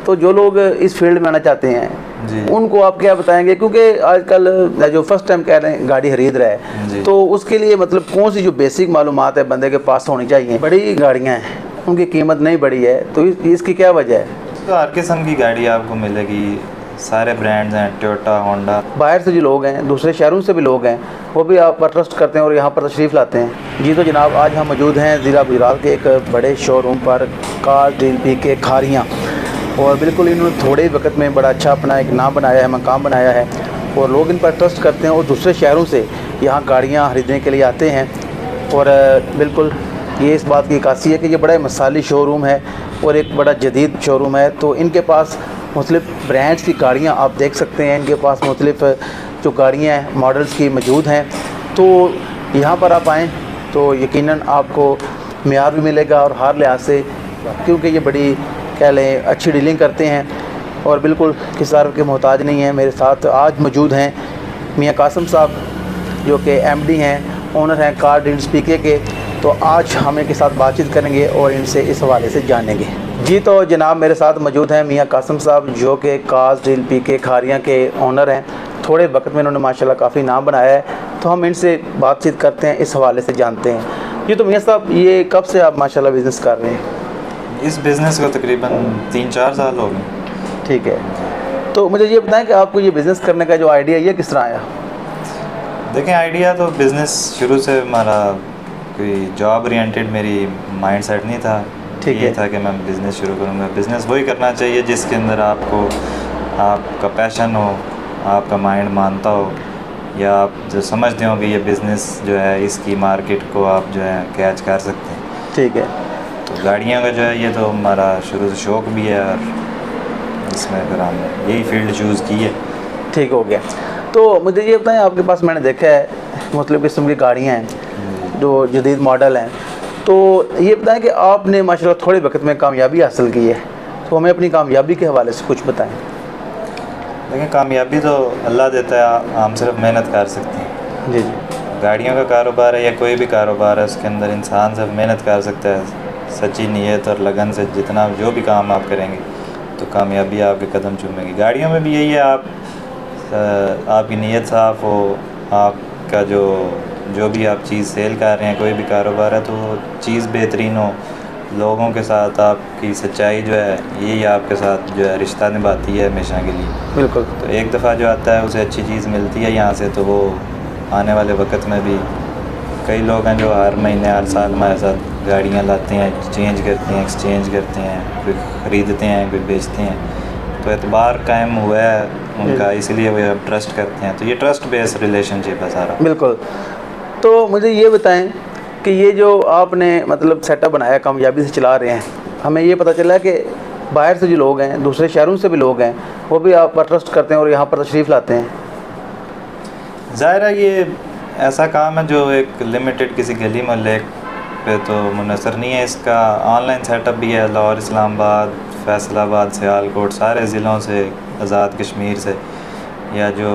तो जो लोग इस फील्ड में आना चाहते हैं जी, उनको आप क्या बताएंगे, क्योंकि आजकल जो फर्स्ट टाइम कह रहे हैं गाड़ी खरीद रहा है, तो उसके लिए मतलब कौन सी जो बेसिक मालूमात है बंदे के पास होनी चाहिए? बड़ी गाड़ियाँ हैं, उनकी कीमत नहीं बढ़ी है, तो इसकी क्या वजह है? तो हर किस्म की गाड़ी आपको मिलेगी, सारे ब्रांड्स हैं, टोयोटा, होंडा। बाहर से जो लोग हैं, दूसरे शहरों से भी लोग हैं, वो भी आप पर ट्रस्ट करते हैं और यहाँ पर तशरीफ़ लाते हैं। जी तो जनाब, आज हम मौजूद हैं ज़िला गुजरात के एक बड़े शोरूम पर, कार डील पीके खारियाँ, और बिल्कुल इन्होंने थोड़े ही वक्त में बड़ा अच्छा अपना एक नाम बनाया है, मकाम बनाया है, और लोग इन पर ट्रस्ट करते हैं और दूसरे शहरों से यहाँ गाड़ियाँ खरीदने के लिए आते हैं। और बिल्कुल ये इस बात की खासियत है कि ये बड़ा मसाली शोरूम है और एक बड़ा जदीद शोरूम है। तो इनके पास मुख्तलिफ़ ब्रांड्स की गाड़ियाँ आप देख सकते हैं, इनके पास मुख्तलिफ़ जो गाड़ियाँ हैं मॉडल्स की मौजूद हैं। तो यहाँ पर आप आएँ तो यकीनन आपको मेयार भी मिलेगा और हर लिहाज से, क्योंकि ये बड़ी कह लें अच्छी डीलिंग करते हैं और बिल्कुल किसी तरह के मोहताज नहीं हैं। मेरे साथ आज मौजूद हैं मियाँ कासिम साहब, जो कि एमडी हैं, ओनर हैं कार डील्स पीके के। तो आज हम इनके साथ बातचीत करेंगे और इनसे इस हवाले से जानेंगे। जी तो जनाब, मेरे साथ मौजूद हैं मियाँ कासिम साहब, जो कि कार डील पीके खारियाँ के ओनर हैं। थोड़े वक्त में उन्होंने माशाल्लाह काफ़ी नाम बनाया है, तो हम इनसे बातचीत करते हैं, इस हवाले से जानते हैं। जी तो मियाँ साहब, ये कब से आप माशाल्लाह बिज़नेस कर रहे हैं? इस बिज़नेस को तकरीबन 3-4 साल हो गए। ठीक है, तो मुझे ये बताएं कि आपको ये बिज़नेस करने का जो आइडिया ये किस तरह आया? देखें, आइडिया तो बिज़नेस शुरू से हमारा कोई जॉब ओरिएंटेड मेरी माइंड सेट नहीं था। ठीक ये है। था कि मैं बिज़नेस शुरू करूँगा। बिज़नेस वही करना चाहिए जिसके अंदर आपको आपका पैशन हो, आपका माइंड मानता हो, या आप जो समझते हो कि ये बिज़नेस जो है इसकी मार्केट को आप जो है कैच कर सकते हैं। ठीक है। तो गाड़ियों का जो है ये तो हमारा शुरू से शौक़ भी है, और इसमें फिर हमने यही फील्ड चूज़ की है। ठीक हो गया। तो मुझे ये बताएं, आपके पास मैंने देखा है मुख्तलिफ़ किस्म की गाड़ियाँ हैं जो जदीद मॉडल हैं, तो ये बताएं कि आपने माशाल्लाह थोड़े वक्त में कामयाबी हासिल की है, तो हमें अपनी कामयाबी के हवाले से कुछ बताएं। देखिए, कामयाबी तो अल्लाह देता है, हम सिर्फ मेहनत कर सकते हैं। जी जी। गाड़ियों का कारोबार है या कोई भी कारोबार है, उसके अंदर इंसान सिर्फ मेहनत कर सकता है। सच्ची नीयत और लगन से जितना जो भी काम आप करेंगे तो कामयाबी आपके कदम चूमेगी। गाड़ियों में भी यही है, आपकी नीयत साफ़ हो, आपका जो भी आप चीज़ सेल कर रहे हैं, कोई भी कारोबार है, तो वो चीज़ बेहतरीन हो, लोगों के साथ आपकी सच्चाई जो है यही आपके साथ जो है रिश्ता निभाती है हमेशा के लिए। बिल्कुल। तो एक दफ़ा जो आता है उसे अच्छी चीज़ मिलती है यहाँ से, तो वो आने वाले वक्त में भी कई लोग हैं जो हर महीने हर साल हमारे साथ गाड़ियाँ लाते हैं, चेंज करते हैं, एक्सचेंज करते हैं, कोई ख़रीदते हैं, कोई बेचते हैं। तो एतबार कायम हुआ है उनका, इसलिए वो अब ट्रस्ट करते हैं। तो ये ट्रस्ट बेस्ड रिलेशनशिप है सारा। बिल्कुल। तो मुझे ये बताएं कि ये जो आपने मतलब सेटअप बनाया, कामयाबी से चला रहे हैं, हमें ये पता चला कि बाहर से जो लोग हैं, दूसरे शहरों से भी लोग हैं, वो भी आप पर ट्रस्ट करते हैं और यहाँ पर तशरीफ़ लाते हैं। ज़ाहिर है ये ऐसा काम है जो एक लिमिटेड किसी गली मोहल्ले पे तो मुनहसर नहीं है। इसका ऑनलाइन सेटअप भी है। लाहौर, इस्लामाबाद, फैसलाबाद, सियालकोट, सारे ज़िलों से, आज़ाद कश्मीर से, या जो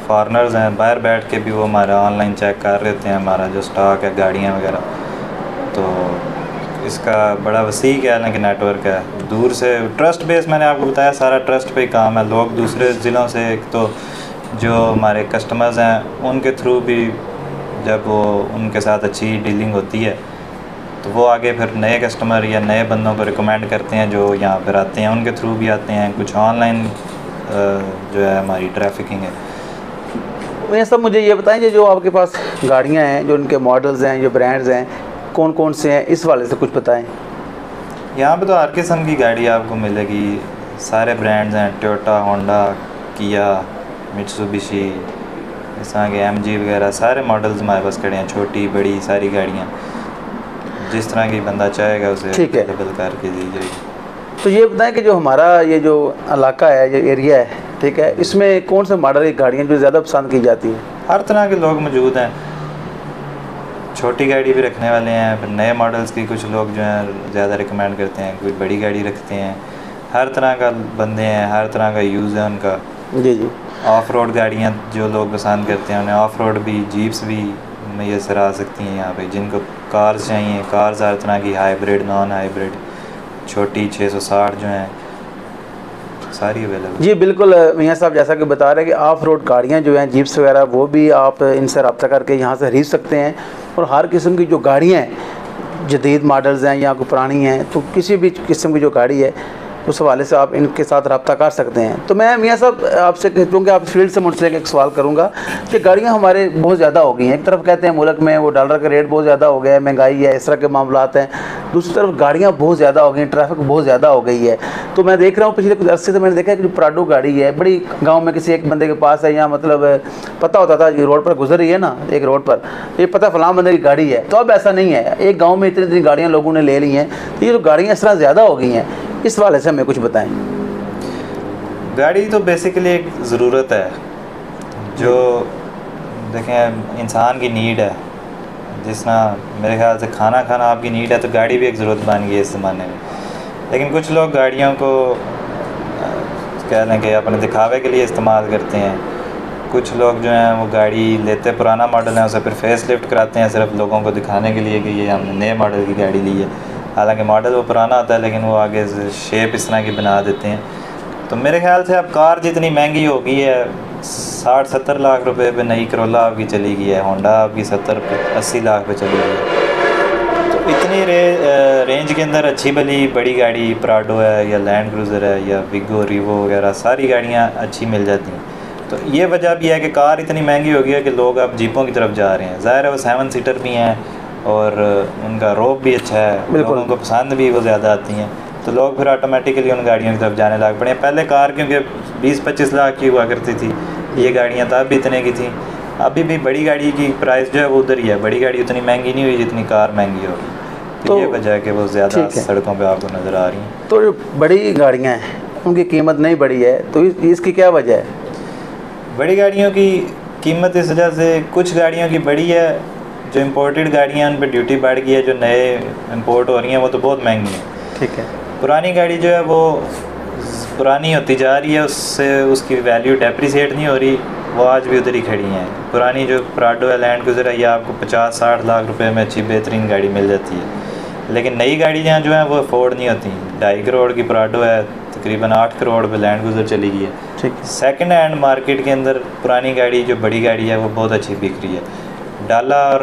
फॉरनर्स हैं बाहर बैठ के भी वो हमारा ऑनलाइन चेक कर रहे होते हैं, हमारा जो स्टॉक है गाड़ियाँ वगैरह। तो इसका बड़ा वसी क्या है कि नेटवर्क है। दूर से ट्रस्ट बेस, मैंने आपको बताया सारा ट्रस्ट पे ही काम है। लोग दूसरे ज़िलों से, एक तो जो हमारे कस्टमर्स हैं उनके थ्रू भी जब वो उनके साथ अच्छी डीलिंग होती है तो वो आगे फिर नए कस्टमर या नए बंदों को रिकमेंड करते हैं जो यहाँ पर आते हैं, उनके थ्रू भी आते हैं। कुछ ऑनलाइन जो है हमारी ट्रैफिकिंग है। ये सब मुझे ये बताएं कि जो आपके पास गाड़ियाँ हैं, जो उनके मॉडल्स हैं, जो ब्रांड्स हैं, कौन कौन से हैं, इस वाले से कुछ बताएं। यहाँ पे तो हर किस्म की गाड़ी आपको मिलेगी, सारे ब्रांड्स हैं, टोयोटा, होंडा, किया, मित्सुबिशी, इस तरह के MG वगैरह सारे मॉडल्स हमारे पास खड़े हैं, छोटी बड़ी सारी गाड़ियाँ, जिस तरह की बंदा चाहेगा उसे अवेलेबल करके दी जाएगी। तो ये बताएं कि जो हमारा ये जो इलाका है, ये एरिया है, ठीक है, इसमें कौन से मॉडल की गाड़ियाँ जो ज़्यादा पसंद की जाती हैं? हर तरह के लोग मौजूद हैं। छोटी गाड़ी भी रखने वाले हैं, फिर नए मॉडल्स की कुछ लोग जो हैं ज़्यादा रिकमेंड करते हैं, कोई बड़ी गाड़ी रखते हैं। हर तरह का बंदे हैं, हर तरह का यूज़ है उनका। जी जी। ऑफ रोड गाड़ियाँ जो लोग पसंद करते हैं, उन्हें ऑफ रोड भी, जीप्स भी मैसर आ सकती हैं यहाँ पे। जिनको कार्स चाहिए, कार्स हर तरह की, हाइब्रिड, नॉन हाइब्रिड, छोटी 660 जो हैं, सारी अवेलेबल। जी बिल्कुल मियाँ साहब, जैसा कि बता रहे हैं कि ऑफ रोड गाड़ियाँ जो हैं, जीप्स वगैरह, वो भी आप इनसे रब्ता करके यहाँ से खरीद सकते हैं। और हर किस्म की जो गाड़ियाँ हैं, जदीद मॉडल्स हैं या कोई पुरानी हैं, तो किसी भी किस्म की जो गाड़ी है उस हवाले से आप इनके साथ रब्ता कर सकते हैं। तो मैं मियाँ साहब आपसे क्योंकि आप फील्ड से मुझसे एक सवाल करूँगा कि गाड़ियाँ हमारे बहुत ज़्यादा हो गई हैं। एक तरफ कहते हैं मुल्क में वो डॉलर का रेट बहुत ज़्यादा हो गया है, महंगाई है, इस तरह के मामलात हैं। दूसरी तरफ गाड़ियाँ बहुत ज़्यादा हो गई हैं, ट्रैफिक बहुत ज़्यादा हो गई है। तो मैं देख रहा हूँ पिछले कुछ अर्से से मैंने देखा है कि जो प्राडो गाड़ी है, बड़ी गाँव में किसी एक बंदे के पास है, या मतलब पता होता था ये रोड पर गुजर रही है ना, एक रोड पर ये पता फलां बंदे की गाड़ी है। तो अब ऐसा नहीं है, एक गाँव में इतनी इतनी गाड़ियाँ लोगों ने ले ली हैं। तो ये जो गाड़ियाँ इस तरह ज़्यादा हो गई हैं, इस वाले से हमें कुछ बताएं। गाड़ी तो बेसिकली एक ज़रूरत है, जो देखें इंसान की नीड है। जिस ना मेरे ख्याल से खाना खाना आपकी नीड है, तो गाड़ी भी एक ज़रूरत बन गई है इस ज़माने में। लेकिन कुछ लोग गाड़ियों को कह लें कि अपने दिखावे के लिए इस्तेमाल करते हैं। कुछ लोग जो हैं वो गाड़ी लेते पुराना मॉडल है, उसे फिर फेस लिफ्ट कराते हैं सिर्फ लोगों को दिखाने के लिए कि ये हमने नए मॉडल की गाड़ी ली है। हालांकि मॉडल वो पुराना होता है, लेकिन वो आगे से शेप इस तरह की बना देते हैं। तो मेरे ख्याल से अब कार जितनी महंगी हो गई है, 60-70 लाख रुपए पे नई करोला आपकी चली गई है, होंडा आपकी 70-80 लाख पे चली गई है। तो इतनी रेंज के अंदर अच्छी भली बड़ी गाड़ी प्राडो है या लैंड क्रूज़र है या विगो रीवो वगैरह सारी गाड़ियाँ अच्छी मिल जाती हैं। तो ये वजह भी है कि कार इतनी महंगी हो गई है कि लोग अब जीपों की तरफ जा रहे हैं। ज़ाहिर है वो 7 सीटर भी हैं और उनका रोप भी अच्छा है, लोगों को पसंद भी वो ज़्यादा आती हैं। तो लोग फिर ऑटोमेटिकली उन गाड़ियों की तरफ जाने लग पड़े। पहले कार क्योंकि 20-25 लाख की हुआ करती थी, ये गाड़ियाँ तब भी इतने की थी। अभी भी बड़ी गाड़ी की प्राइस जो है वो उधर ही है, बड़ी गाड़ी उतनी महंगी नहीं हुई जितनी कार महंगी होगी। तो ये वजह है कि वो ज़्यादा सड़कों पे आपको नज़र आ रही हैं। तो जो बड़ी गाड़ियाँ हैं उनकी कीमत नहीं बढ़ी है, तो इसकी क्या वजह है? बड़ी गाड़ियों की कीमत इस वजह से, कुछ गाड़ियों की बढ़ी है, जो इम्पोर्टेड गाड़ियाँ उन पर ड्यूटी बढ़ गई है, जो नए इम्पोर्ट हो रही हैं वो तो बहुत महंगी हैं। ठीक है। पुरानी गाड़ी जो है वो पुरानी होती जा रही है, उससे उसकी वैल्यू डेप्रिसिएट नहीं हो रही, वो आज भी उधर ही खड़ी हैं। पुरानी जो प्राडो है, लैंड क्रूज़र है, ये आपको 50-60 लाख रुपए में अच्छी बेहतरीन गाड़ी मिल जाती है। लेकिन नई गाड़ियाँ जो हैं वो अफोर्ड नहीं होती। 2.5 करोड़ की प्राडो है, तकरीबन 8 करोड़ पे लैंड क्रूज़र चली गई है। ठीक। सेकेंड हैंड मार्केट के अंदर पुरानी गाड़ी जो बड़ी गाड़ी है वो बहुत अच्छी बिक रही है। डाला और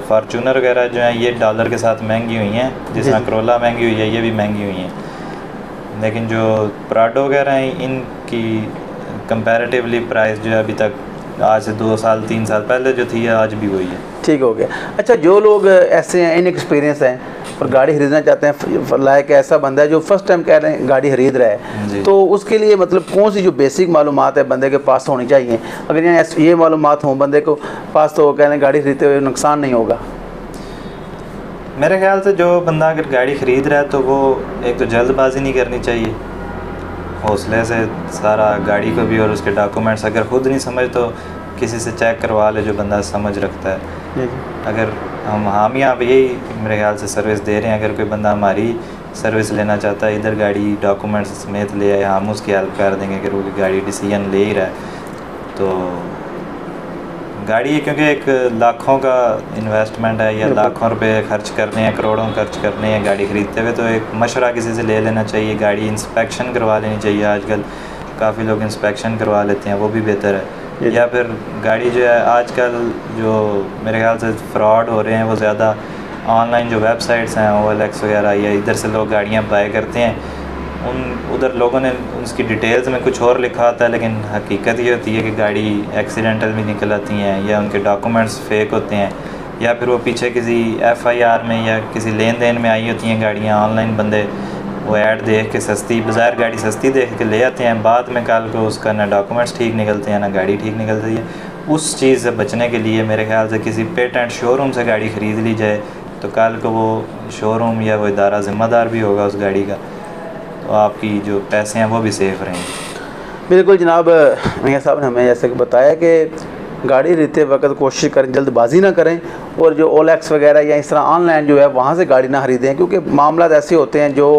फार्चूनर वगैरह जो हैं ये डॉलर के साथ महंगी हुई हैं, जिस तरह करोला महंगी हुई है ये भी महंगी हुई हैं। लेकिन जो प्राडो वगैरह हैं इनकी कंपैरेटिवली प्राइस जो है अभी तक आज से 2-3 साल पहले जो थी आज भी वही है। ठीक हो गया। अच्छा, जो लोग ऐसे हैं इनएक्सपीरियंस हैं और गाड़ी खरीदना चाहते हैं, लाइक ऐसा बंदा है जो फर्स्ट टाइम कह रहे हैं गाड़ी खरीद रहा है, तो उसके लिए मतलब कौन सी जो बेसिक मालूमात है बंदे के पास होनी चाहिए? अगर ये मालूमात हों बंदे को पास, तो कह रहे हैं गाड़ी खरीदते हुए नुकसान नहीं होगा। मेरे ख्याल से जो बंदा अगर गाड़ी ख़रीद रहा है तो वो एक तो जल्दबाजी नहीं करनी चाहिए, हौसले से सारा गाड़ी को भी और उसके डॉक्यूमेंट्स अगर खुद नहीं समझ तो किसी से चेक करवा ले जो बंदा समझ रखता है। अगर हम आप यही मेरे ख्याल से सर्विस दे रहे हैं, अगर कोई बंदा हमारी सर्विस लेना चाहता है, इधर गाड़ी डॉक्यूमेंट्स समेत ले आए, हम उसकी हेल्प कर देंगे। अगर वो गाड़ी डिसीजन ले ही रहा है तो गाड़ी है, क्योंकि एक लाखों का इन्वेस्टमेंट है या लाखों रुपए खर्च करने हैं, करोड़ों खर्च करने हैं गाड़ी ख़रीदते हुए, तो एक मशवरा किसी से ले लेना चाहिए। गाड़ी इंस्पेक्शन करवा लेनी चाहिए, आजकल काफ़ी लोग इंस्पेक्शन करवा लेते हैं, वो भी बेहतर है। या फिर गाड़ी जो है आजकल जो मेरे ख्याल से फ्रॉड हो रहे हैं वो ज़्यादा ऑनलाइन जो वेबसाइट्स हैं OLX वगैरह, या इधर से लोग गाड़ियाँ बाय करते हैं, उधर लोगों ने उसकी डिटेल्स में कुछ और लिखा होता है, लेकिन हकीकत ये होती है कि गाड़ी एक्सीडेंटल भी निकल आती हैं या उनके डॉक्यूमेंट्स फेक होते हैं, या फिर वो पीछे किसी FIR में या किसी लेन देन में आई होती हैं गाड़ियाँ। ऑनलाइन बंदे वो ऐड देख के सस्ती, बाज़ार गाड़ी सस्ती देख के ले आते हैं, बाद में कल को उसका ना डॉक्यूमेंट्स ठीक निकलते हैं ना गाड़ी ठीक निकलती है। उस चीज़ से बचने के लिए मेरे ख्याल से किसी पेटेंट शोरूम से गाड़ी ख़रीद ली जाए, तो कल को वो शोरूम या वो इदारा ज़िम्मेदार भी होगा उस गाड़ी का, तो आपकी जो पैसे हैं वो भी सेफ़ रहेंगे। बिल्कुल जनाब, मियाँ साहब ने हमें जैसे कि बताया कि गाड़ी खरीदते वक्त कोशिश करें, जल्दबाजी ना करें, और जो OLX वगैरह या इस तरह ऑनलाइन जो है वहाँ से गाड़ी ना खरीदें, क्योंकि मामला ऐसे होते हैं जो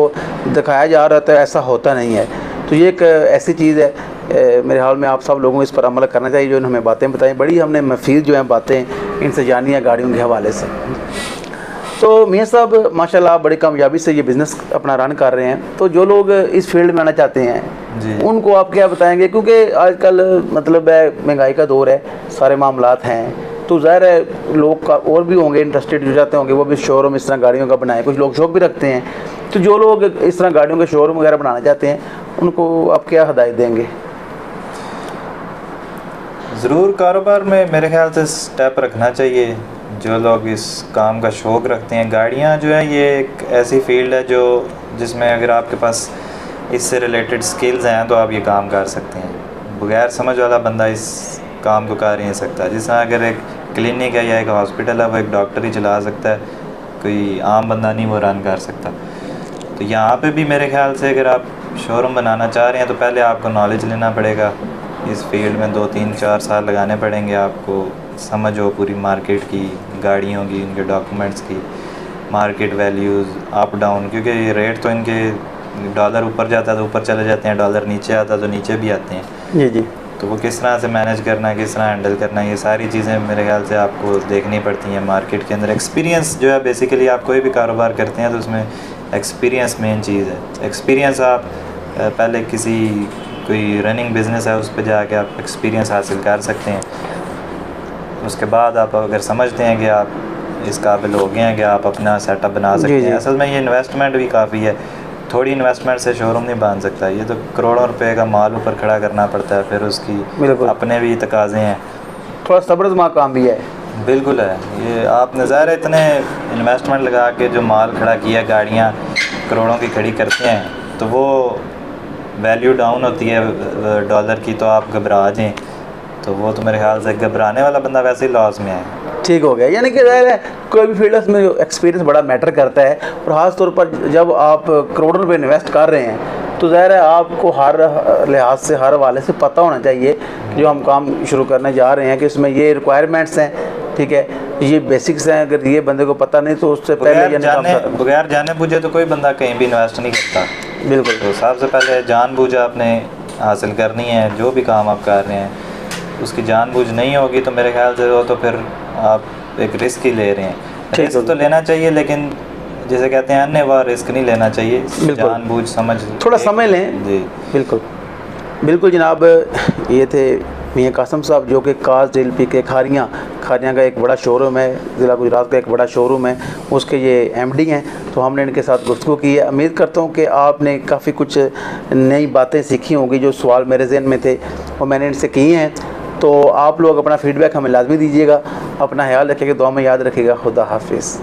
दिखाया जा रहा था ऐसा होता नहीं है। तो ये एक ऐसी चीज़ है, मेरे हाल में आप सब लोगों को इस पर अमल करना चाहिए। जो हमें बातें बताई बड़ी हमने मफीद जो हैं बातें इनसे जानी है गाड़ियों के हवाले से। तो मियाँ साहब माशाल्लाह बड़ी कामयाबी से ये बिज़नेस अपना रन कर रहे हैं। तो जो लोग इस फील्ड में आना चाहते हैं जी। उनको आप क्या बताएंगे? क्योंकि आजकल मतलब है महंगाई का दौर है, सारे मामलात हैं, तो ज़ाहिर है लोग का और भी होंगे इंटरेस्टेड जो जाते होंगे, वो भी शोरूम इस तरह गाड़ियों का बनाए, कुछ लोग शौक भी रखते हैं। तो जो लोग इस तरह गाड़ियों के शोरूम वगैरह बनाना चाहते हैं, उनको आप क्या हदायत देंगे? ज़रूर कारोबार में मेरे ख्याल से स्टेप रखना चाहिए। जो लोग इस काम का शौक़ रखते हैं, गाड़ियाँ जो है ये एक ऐसी फील्ड है जो जिसमें अगर आपके पास इससे रिलेटेड स्किल्स हैं तो आप ये काम कर सकते हैं। बगैर समझ वाला बंदा इस काम को कर ही नहीं सकता। जिस तरह अगर एक क्लिनिक है या एक हॉस्पिटल है, वो एक डॉक्टर ही चला सकता है, कोई आम बंदा नहीं वो रन कर सकता। तो यहाँ पे भी मेरे ख्याल से अगर आप शोरूम बनाना चाह रहे हैं तो पहले आपको नॉलेज लेना पड़ेगा इस फील्ड में। 2-3-4 साल लगाने पड़ेंगे आपको, समझ हो पूरी मार्केट की, गाड़ियों की, इनके डॉक्यूमेंट्स की, मार्केट वैल्यूज़, अप डाउन, क्योंकि ये रेट तो इनके डॉलर ऊपर जाता है तो ऊपर चले जाते हैं, डॉलर नीचे आता है तो नीचे भी आते हैं। जी जी। तो वो किस तरह से मैनेज करना है, किस तरह हैंडल करना है, ये सारी चीज़ें मेरे ख्याल से आपको देखनी पड़ती हैं मार्केट के अंदर। एक्सपीरियंस जो है बेसिकली आप कोई भी कारोबार करते हैं तो उसमें एक्सपीरियंस मेन चीज़ है। एक्सपीरियंस आप पहले किसी कोई रनिंग बिज़नेस है उस पर जाके आप एक्सपीरियंस हासिल कर सकते हैं। उसके बाद आप अगर समझते हैं कि आप इस काबिल हो गए हैं कि आप अपना सेटअप बना सकते हैं। असल में ये इन्वेस्टमेंट भी काफ़ी है, थोड़ी इन्वेस्टमेंट से शोरूम नहीं बन सकता। ये तो करोड़ों रुपए का माल ऊपर खड़ा करना पड़ता है, फिर उसकी अपने भी तकाज़े हैं, थोड़ा सब्र काम भी है। बिल्कुल है। ये आप नज़ारे इतने इन्वेस्टमेंट लगा के जो माल खड़ा किया, गाड़ियाँ करोड़ों की खड़ी करते हैं, तो वो वैल्यू डाउन होती है डॉलर की तो आप घबरा जाएँ, तो वो तो मेरे ख्याल से घबराने वाला बंदा वैसे ही लॉस में है। ठीक हो गया। यानी कि ज़ाहिर है कोई भी फील्ड में एक्सपीरियंस बड़ा मैटर करता है, और ख़ास तौर पर जब आप करोड़ों रुपए इन्वेस्ट कर रहे हैं तो ज़ाहिर है आपको हर लिहाज से, हर हवाले से पता होना चाहिए कि जो हम काम शुरू करने जा रहे हैं कि इसमें ये रिक्वायरमेंट्स हैं, ठीक है, ये बेसिक्स हैं। अगर ये बंदे को पता नहीं तो उससे पहले बगैर जाने बूझे तो कोई बंदा कहीं भी इन्वेस्ट नहीं करता। बिल्कुल। तो सबसे पहले जानबूझ आपने हासिल करनी है। जो भी काम आप कर रहे हैं उसकी जानबूझ नहीं होगी तो मेरे ख्याल से वो तो फिर आप एक रिस्क ही ले रहे हैं। रिस्क तो लेना चाहिए, लेकिन जैसे कहते हैं अन्य वार रिस्क नहीं लेना चाहिए। जानबूझ समझ, थोड़ा समय लें। जी बिल्कुल बिल्कुल जनाब। ये थे मियां कासिम साहब जो कि काज DLP के खारियाँ का एक बड़ा शोरूम है, ज़िला गुजरात का एक बड़ा शोरूम है, उसके ये MD हैं। तो हमने इनके साथ गुफ्तगू की है। उम्मीद करता हूँ कि आपने काफ़ी कुछ नई बातें सीखी होंगी। जो सवाल मेरे ज़हन में थे वो मैंने इनसे किए हैं। तो आप लोग अपना फ़ीडबैक हमें लाजमी दीजिएगा। अपना ख्याल रखिएगा, दुआ में याद रखिएगा। खुदा हाफिज़।